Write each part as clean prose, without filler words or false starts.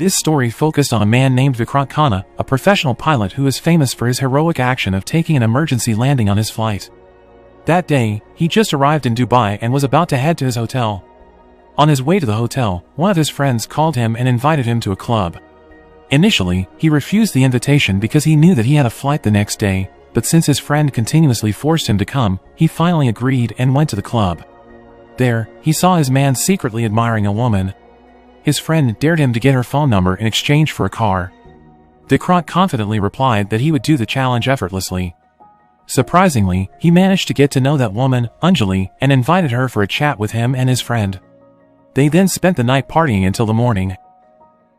This story focused on a man named Vikrant Khanna, a professional pilot who is famous for his heroic action of taking an emergency landing on his flight. That day, he just arrived in Dubai and was about to head to his hotel. On his way to the hotel, one of his friends called him and invited him to a club. Initially, he refused the invitation because he knew that he had a flight the next day, but since his friend continuously forced him to come, he finally agreed and went to the club. There, he saw his man secretly admiring a woman. His friend dared him to get her phone number in exchange for a car. Vikrant confidently replied that he would do the challenge effortlessly. Surprisingly, he managed to get to know that woman, Anjali, and invited her for a chat with him and his friend. They then spent the night partying until the morning.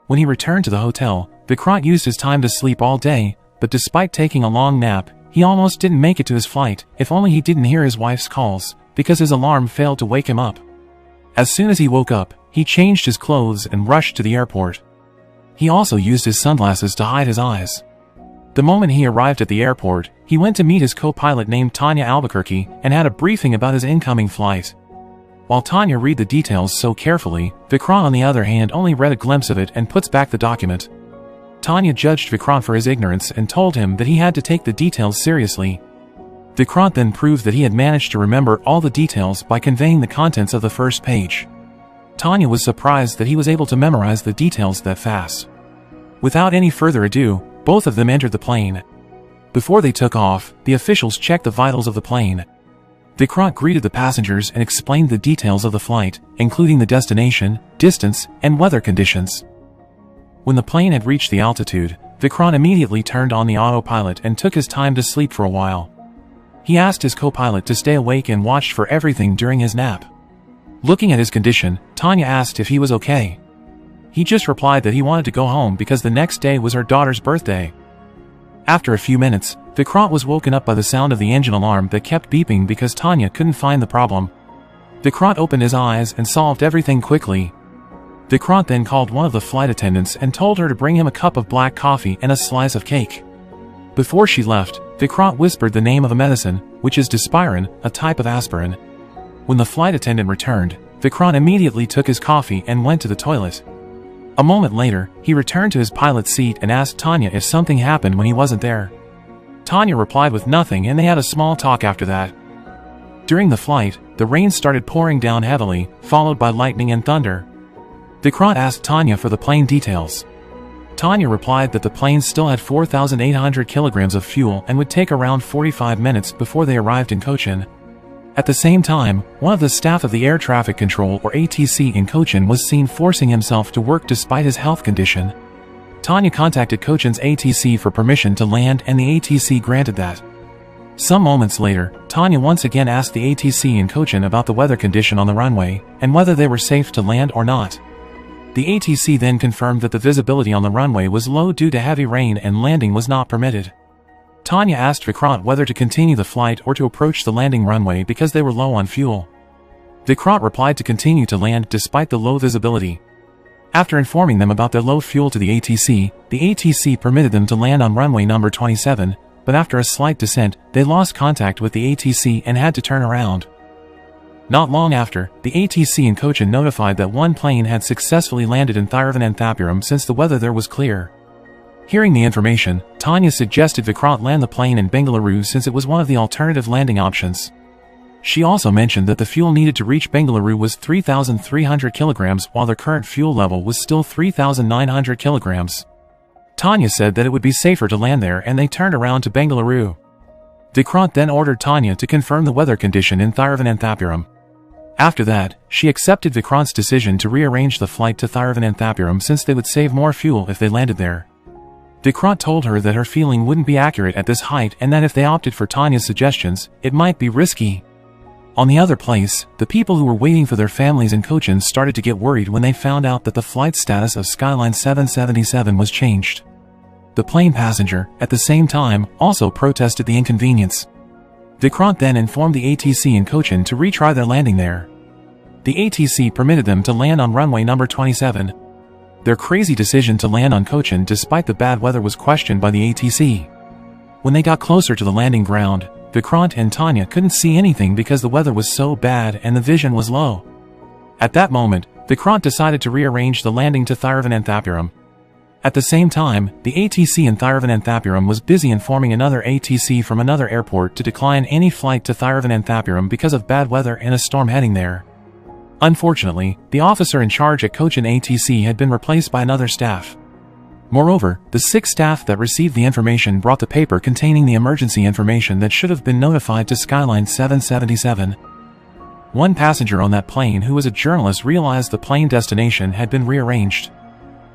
When he returned to the hotel, Vikrant used his time to sleep all day, but despite taking a long nap, he almost didn't make it to his flight, if only he didn't hear his wife's calls, because his alarm failed to wake him up. As soon as he woke up, he changed his clothes and rushed to the airport. He also used his sunglasses to hide his eyes. The moment he arrived at the airport, he went to meet his co-pilot named Tanya Albuquerque and had a briefing about his incoming flight. While Tanya read the details so carefully, Vikrant on the other hand only read a glimpse of it and puts back the document. Tanya judged Vikrant for his ignorance and told him that he had to take the details seriously. Vikrant then proved that he had managed to remember all the details by conveying the contents of the first page. Tanya was surprised that he was able to memorize the details that fast. Without any further ado, both of them entered the plane. Before they took off, the officials checked the vitals of the plane. Vikrant greeted the passengers and explained the details of the flight, including the destination, distance, and weather conditions. When the plane had reached the altitude, Vikrant immediately turned on the autopilot and took his time to sleep for a while. He asked his co-pilot to stay awake and watched for everything during his nap. Looking at his condition, Tanya asked if he was okay. He just replied that he wanted to go home because the next day was her daughter's birthday. After a few minutes, Vikrant was woken up by the sound of the engine alarm that kept beeping because Tanya couldn't find the problem. Vikrant opened his eyes and solved everything quickly. Vikrant then called one of the flight attendants and told her to bring him a cup of black coffee and a slice of cake. Before she left, Vikrant whispered the name of a medicine, which is Dispirin, a type of aspirin. When the flight attendant returned, Vikrant immediately took his coffee and went to the toilet. A moment later, he returned to his pilot's seat and asked Tanya if something happened when he wasn't there. Tanya replied with nothing and they had a small talk after that. During the flight, the rain started pouring down heavily, followed by lightning and thunder. Vikrant asked Tanya for the plane details. Tanya replied that the plane still had 4,800 kilograms of fuel and would take around 45 minutes before they arrived in Cochin. At the same time, one of the staff of the Air Traffic Control or ATC in Cochin was seen forcing himself to work despite his health condition. Tanya contacted Cochin's ATC for permission to land and the ATC granted that. Some moments later, Tanya once again asked the ATC in Cochin about the weather condition on the runway and whether they were safe to land or not. The ATC then confirmed that the visibility on the runway was low due to heavy rain and landing was not permitted. Tanya asked Vikrant whether to continue the flight or to approach the landing runway because they were low on fuel. Vikrant replied to continue to land despite the low visibility. After informing them about their low fuel to the ATC permitted them to land on runway number 27, but after a slight descent, they lost contact with the ATC and had to turn around. Not long after, the ATC in Cochin notified that one plane had successfully landed in Thiruvananthapuram since the weather there was clear. Hearing the information, Tanya suggested Vikrant land the plane in Bengaluru since it was one of the alternative landing options. She also mentioned that the fuel needed to reach Bengaluru was 3,300 kilograms while their current fuel level was still 3,900 kilograms. Tanya said that it would be safer to land there and they turned around to Bengaluru. Vikrant then ordered Tanya to confirm the weather condition in Thiruvananthapuram. After that, she accepted Vikrant's decision to rearrange the flight to Thiruvananthapuram since they would save more fuel if they landed there. Vikrant told her that her feeling wouldn't be accurate at this height and that if they opted for Tanya's suggestions, it might be risky. On the other place, the people who were waiting for their families in Cochin started to get worried when they found out that the flight status of Skyline 777 was changed. The plane passenger, at the same time, also protested the inconvenience. Vikrant then informed the ATC in Cochin to retry their landing there. The ATC permitted them to land on runway number 27. Their crazy decision to land on Cochin despite the bad weather was questioned by the ATC. When they got closer to the landing ground, Vikrant and Tanya couldn't see anything because the weather was so bad and the vision was low. At that moment, Vikrant decided to rearrange the landing to Thiruvananthapuram. At the same time, the ATC in Thiruvananthapuram was busy informing another ATC from another airport to decline any flight to Thiruvananthapuram because of bad weather and a storm heading there. Unfortunately, the officer in charge at Cochin ATC had been replaced by another staff. Moreover, the 6 staff that received the information brought the paper containing the emergency information that should have been notified to Skyline 777. One passenger on that plane who was a journalist realized the plane destination had been rearranged.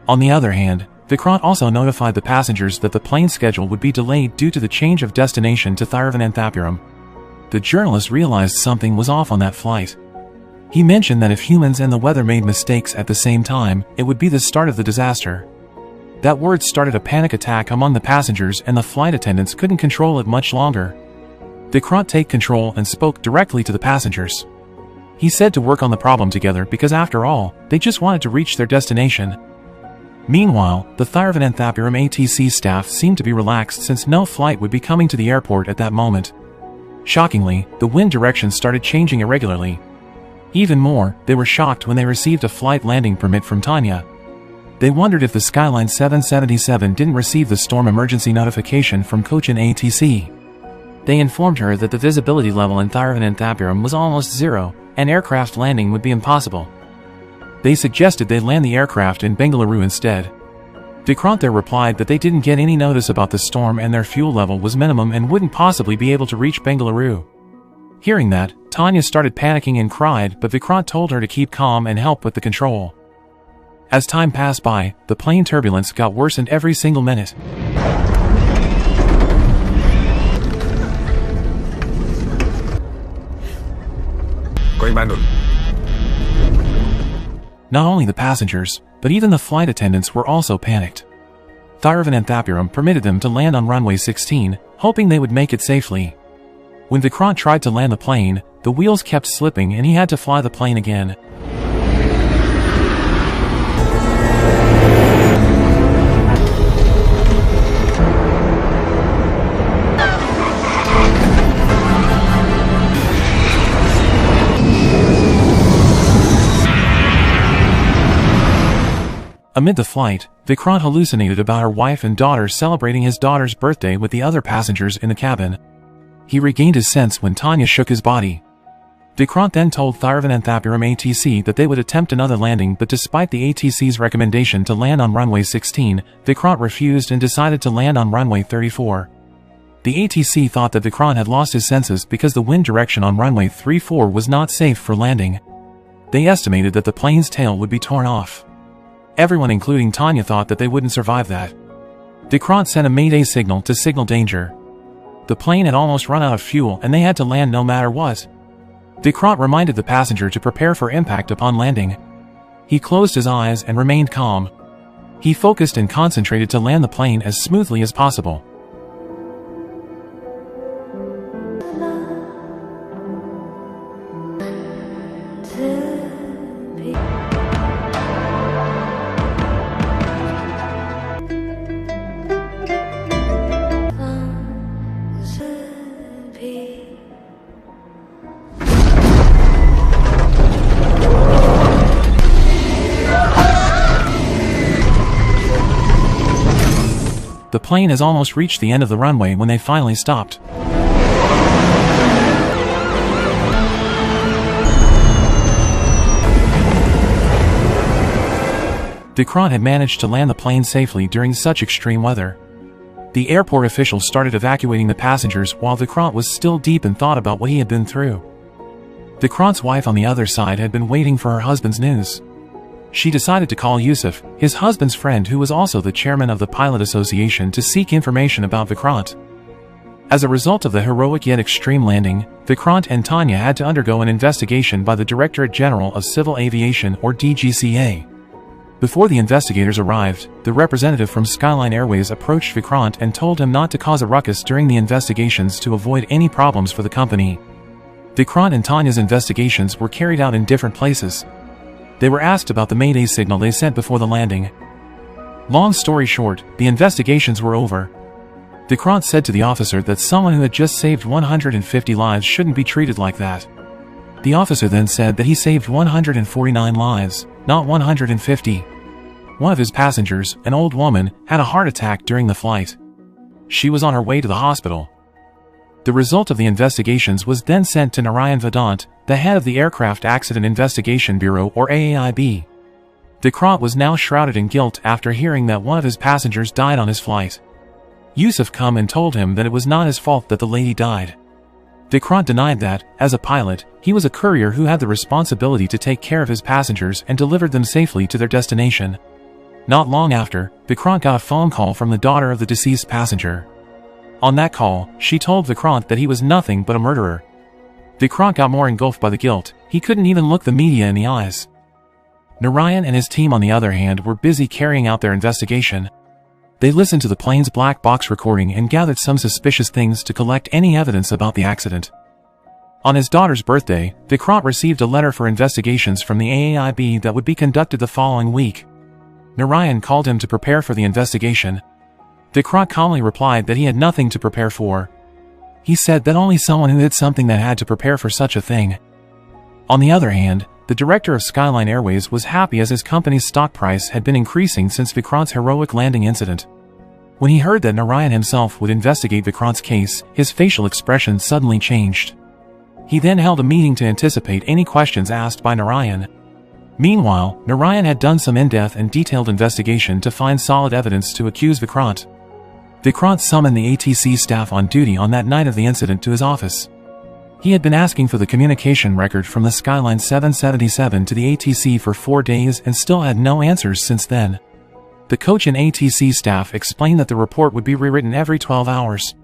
On the other hand, Vikrant also notified the passengers that the plane schedule would be delayed due to the change of destination to Thiruvananthapuram. The journalist realized something was off on that flight. He mentioned that if humans and the weather made mistakes at the same time, it would be the start of the disaster. That word started a panic attack among the passengers and the flight attendants couldn't control it much longer. Vikrant took control and spoke directly to the passengers. He said to work on the problem together because after all, they just wanted to reach their destination. Meanwhile, the Thiruvananthapuram ATC staff seemed to be relaxed since no flight would be coming to the airport at that moment. Shockingly, the wind direction started changing irregularly. Even more, they were shocked when they received a flight landing permit from Tanya. They wondered if the Skyline 777 didn't receive the storm emergency notification from Cochin ATC. They informed her that the visibility level in Thiruvananthapuram was almost zero, and aircraft landing would be impossible. They suggested they land the aircraft in Bengaluru instead. Vikrant there replied that they didn't get any notice about the storm and their fuel level was minimum and wouldn't possibly be able to reach Bengaluru. Hearing that, Tanya started panicking and cried, but Vikrant told her to keep calm and help with the control. As time passed by, the plane turbulence got worsened every single minute. Not only the passengers, but even the flight attendants were also panicked. Thiruvananthapuram permitted them to land on runway 16, hoping they would make it safely. When Vikrant tried to land the plane, the wheels kept slipping and he had to fly the plane again. Amid the flight, Vikrant hallucinated about her wife and daughter celebrating his daughter's birthday with the other passengers in the cabin. He regained his sense when Tanya shook his body. Vikrant then told Thiruvananthapuram ATC that they would attempt another landing, but despite the ATC's recommendation to land on runway 16, Vikrant refused and decided to land on runway 34. The ATC thought that Vikrant had lost his senses because the wind direction on runway 34 was not safe for landing. They estimated that the plane's tail would be torn off. Everyone including Tanya thought that they wouldn't survive that. Vikrant sent a mayday signal to signal danger. The plane had almost run out of fuel and they had to land no matter what. Vikrant reminded the passenger to prepare for impact upon landing. He closed his eyes and remained calm. He focused and concentrated to land the plane as smoothly as possible. The plane has almost reached the end of the runway when they finally stopped. Vikrant had managed to land the plane safely during such extreme weather. The airport officials started evacuating the passengers while Vikrant was still deep in thought about what he had been through. Vikrant's wife on the other side had been waiting for her husband's news. She decided to call Yusuf, his husband's friend who was also the chairman of the Pilot Association, to seek information about Vikrant. As a result of the heroic yet extreme landing, Vikrant and Tanya had to undergo an investigation by the Directorate General of Civil Aviation or DGCA. Before the investigators arrived, the representative from Skyline Airways approached Vikrant and told him not to cause a ruckus during the investigations to avoid any problems for the company. Vikrant and Tanya's investigations were carried out in different places. They were asked about the Mayday signal they sent before the landing. Long story short, the investigations were over. Vikrant said to the officer that someone who had just saved 150 lives shouldn't be treated like that. The officer then said that he saved 149 lives, not 150. one of his passengers, an old woman, had a heart attack during the flight. She was on her way to the hospital. The result of the investigations was then sent to Narayan Vedant, the head of the Aircraft Accident Investigation Bureau or AAIB. Vikrant was now shrouded in guilt after hearing that one of his passengers died on his flight. Yusuf come and told him that it was not his fault that the lady died. Vikrant denied that, as a pilot, he was a courier who had the responsibility to take care of his passengers and delivered them safely to their destination. Not long after, Vikrant got a phone call from the daughter of the deceased passenger. On that call, she told Vikrant that he was nothing but a murderer. Vikrant got more engulfed by the guilt, he couldn't even look the media in the eyes. Narayan and his team on the other hand were busy carrying out their investigation. They listened to the plane's black box recording and gathered some suspicious things to collect any evidence about the accident. On his daughter's birthday, Vikrant received a letter for investigations from the AAIB that would be conducted the following week. Narayan called him to prepare for the investigation. Vikrant calmly replied that he had nothing to prepare for. He said that only someone who did something that had to prepare for such a thing. On the other hand, the director of Skyline Airways was happy as his company's stock price had been increasing since Vikrant's heroic landing incident. When he heard that Narayan himself would investigate Vikrant's case, his facial expression suddenly changed. He then held a meeting to anticipate any questions asked by Narayan. Meanwhile, Narayan had done some in-depth and detailed investigation to find solid evidence to accuse Vikrant. Vikrant summoned the ATC staff on duty on that night of the incident to his office. He had been asking for the communication record from the Skyline 777 to the ATC for 4 days and still had no answers since then. The coach and ATC staff explained that the report would be rewritten every 12 hours.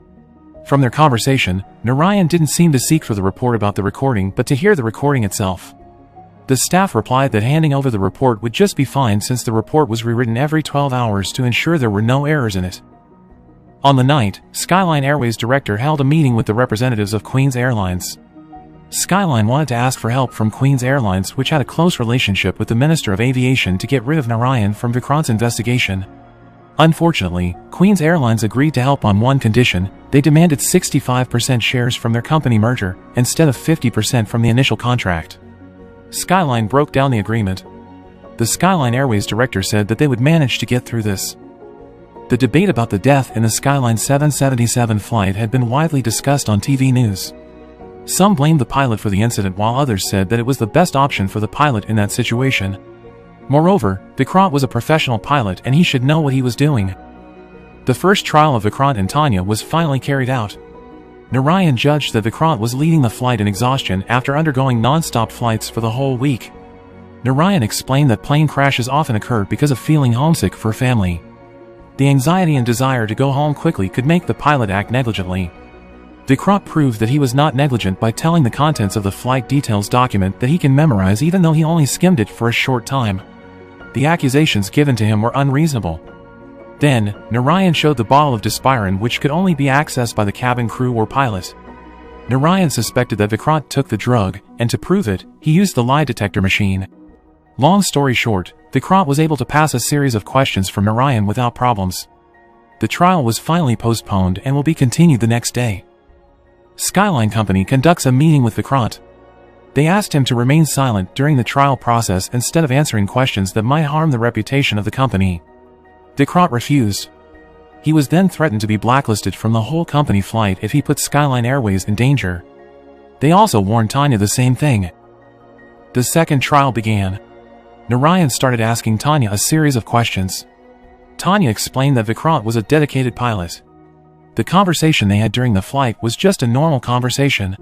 From their conversation, Narayan didn't seem to seek for the report about the recording but to hear the recording itself. The staff replied that handing over the report would just be fine since the report was rewritten every 12 hours to ensure there were no errors in it. On the night, Skyline Airways director held a meeting with the representatives of Queen's Airlines. Skyline wanted to ask for help from Queen's Airlines, which had a close relationship with the Minister of Aviation, to get rid of Narayan from Vikrant's investigation. Unfortunately, Queen's Airlines agreed to help on one condition: they demanded 65% shares from their company merger, instead of 50% from the initial contract. Skyline broke down the agreement. The Skyline Airways director said that they would manage to get through this. The debate about the death in the Skyline 777 flight had been widely discussed on TV news. Some blamed the pilot for the incident while others said that it was the best option for the pilot in that situation. Moreover, Vikrant was a professional pilot and he should know what he was doing. The first trial of Vikrant and Tanya was finally carried out. Narayan judged that Vikrant was leading the flight in exhaustion after undergoing non-stop flights for the whole week. Narayan explained that plane crashes often occur because of feeling homesick for family. The anxiety and desire to go home quickly could make the pilot act negligently. Vikrant proved that he was not negligent by telling the contents of the flight details document that he can memorize even though he only skimmed it for a short time. The accusations given to him were unreasonable. Then, Narayan showed the bottle of Dispirin, which could only be accessed by the cabin crew or pilot. Narayan suspected that Vikrant took the drug, and to prove it, he used the lie detector machine. Long story short, Vikrant was able to pass a series of questions from Narayan without problems. The trial was finally postponed and will be continued the next day. Skyline Company conducts a meeting with Vikrant. They asked him to remain silent during the trial process instead of answering questions that might harm the reputation of the company. Vikrant refused. He was then threatened to be blacklisted from the whole company flight if he put Skyline Airways in danger. They also warned Tanya the same thing. The second trial began. Narayan started asking Tanya a series of questions. Tanya explained that Vikrant was a dedicated pilot. The conversation they had during the flight was just a normal conversation.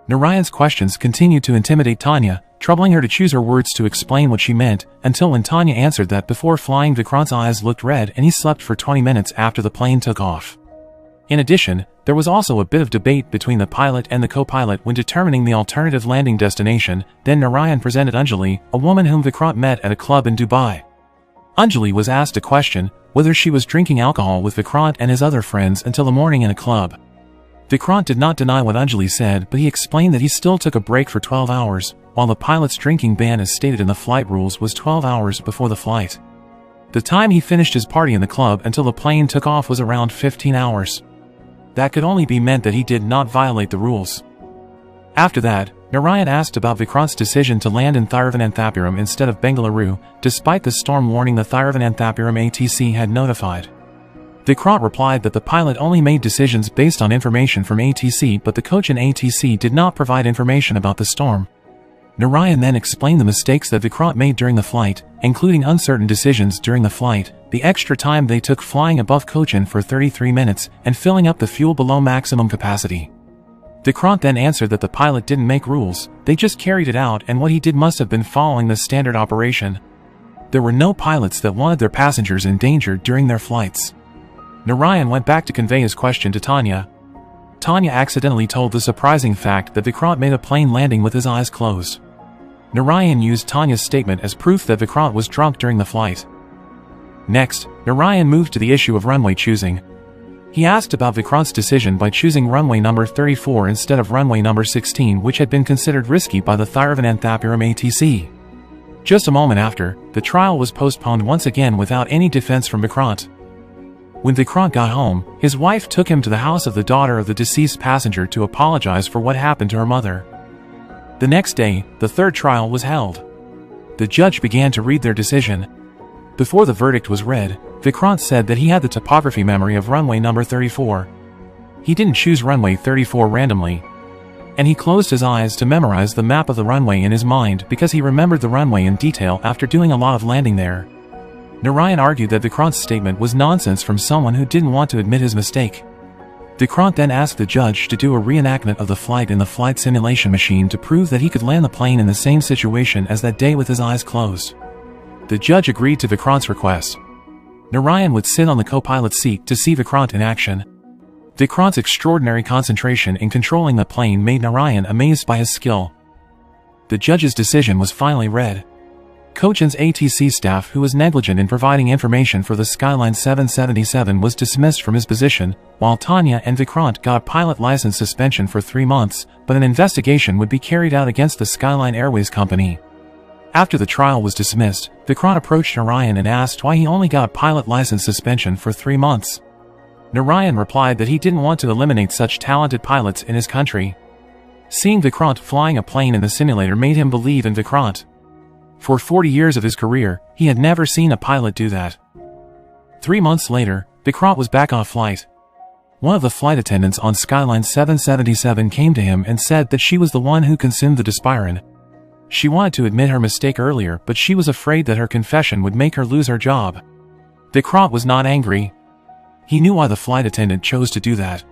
Narayan's questions continued to intimidate Tanya, troubling her to choose her words to explain what she meant, until when Tanya answered that before flying Vikrant's eyes looked red and he slept for 20 minutes after the plane took off. In addition, there was also a bit of debate between the pilot and the co-pilot when determining the alternative landing destination. Then Narayan presented Anjali, a woman whom Vikrant met at a club in Dubai. Anjali was asked a question, whether she was drinking alcohol with Vikrant and his other friends until the morning in a club. Vikrant did not deny what Anjali said, but he explained that he still took a break for 12 hours, while the pilot's drinking ban as stated in the flight rules was 12 hours before the flight. The time he finished his party in the club until the plane took off was around 15 hours. That could only be meant that he did not violate the rules. After that, Narayan asked about Vikrant's decision to land in Thiruvananthapuram instead of Bengaluru, despite the storm warning the Thiruvananthapuram ATC had notified. Vikrant replied that the pilot only made decisions based on information from ATC, but the Cochin ATC did not provide information about the storm. Narayan then explained the mistakes that Vikrant made during the flight, including uncertain decisions during the flight, the extra time they took flying above Cochin for 33 minutes, and filling up the fuel below maximum capacity. Vikrant then answered that the pilot didn't make rules, they just carried it out, and what he did must have been following the standard operation. There were no pilots that wanted their passengers endangered during their flights. Narayan went back to convey his question to Tanya. Tanya accidentally told the surprising fact that Vikrant made a plane landing with his eyes closed. Narayan used Tanya's statement as proof that Vikrant was drunk during the flight. Next, Narayan moved to the issue of runway choosing. He asked about Vikrant's decision by choosing runway number 34 instead of runway number 16, which had been considered risky by the Thiruvananthapuram ATC. Just a moment after, the trial was postponed once again without any defense from Vikrant. When Vikrant got home, his wife took him to the house of the daughter of the deceased passenger to apologize for what happened to her mother. The next day, the third trial was held. The judge began to read their decision. Before the verdict was read, Vikrant said that he had the topography memory of runway number 34. He didn't choose runway 34 randomly. And he closed his eyes to memorize the map of the runway in his mind because he remembered the runway in detail after doing a lot of landing there. Narayan argued that Vikrant's statement was nonsense from someone who didn't want to admit his mistake. Vikrant then asked the judge to do a reenactment of the flight in the flight simulation machine to prove that he could land the plane in the same situation as that day with his eyes closed. The judge agreed to Vikrant's request. Narayan would sit on the co-pilot seat to see Vikrant in action. Vikrant's extraordinary concentration in controlling the plane made Narayan amazed by his skill. The judge's decision was finally read. Cochin's ATC staff, who was negligent in providing information for the Skyline 777, was dismissed from his position, while Tanya and Vikrant got a pilot license suspension for 3 months, but an investigation would be carried out against the Skyline Airways company. After the trial was dismissed, Vikrant approached Narayan and asked why he only got a pilot license suspension for 3 months. Narayan replied that he didn't want to eliminate such talented pilots in his country. Seeing Vikrant flying a plane in the simulator made him believe in Vikrant. For 40 years of his career, he had never seen a pilot do that. 3 months later, Vikrant was back on a flight. One of the flight attendants on Skyline 777 came to him and said that she was the one who consumed the Despirin. She wanted to admit her mistake earlier, but she was afraid that her confession would make her lose her job. Vikrant was not angry. He knew why the flight attendant chose to do that.